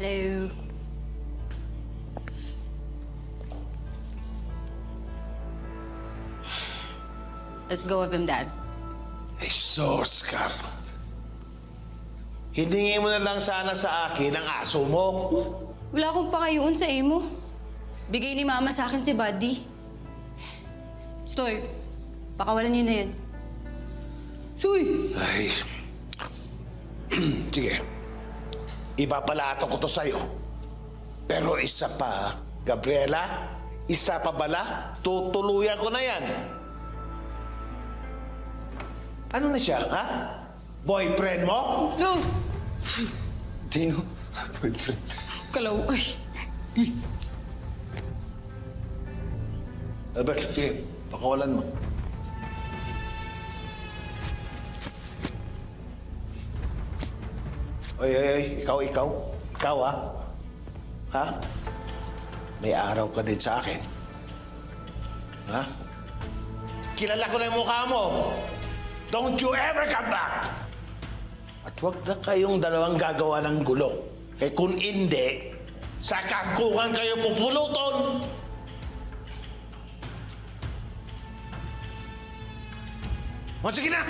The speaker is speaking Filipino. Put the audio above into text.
Hello. Let go of him, Dad. Ay, sos ka. Hiningi mo na lang sana sa akin ang aso mo. Wala akong pakayuon sa imo. Bigay ni Mama sa akin si Buddy. Stoy, pakawalan niyo na yan. Soy! Ay. Sige. Ipapalato ko to sa'yo. Pero isa pa, Gabriela, isa pa bala, tutuluyan ko na yan. Ano na siya, ha? Boyfriend mo? No! Dino, boyfriend. Kalaw, ay. Albert, sige, pakawalan mo. Oy, ikaw, ha? May araw ka din sa akin. Ha? Kilala ko na yung mukha mo. Don't you ever come back! At huwag na kayong dalawang gagawa ng gulo. Eh kung hindi, sa kangkungan kayo pupuluton! O sige na!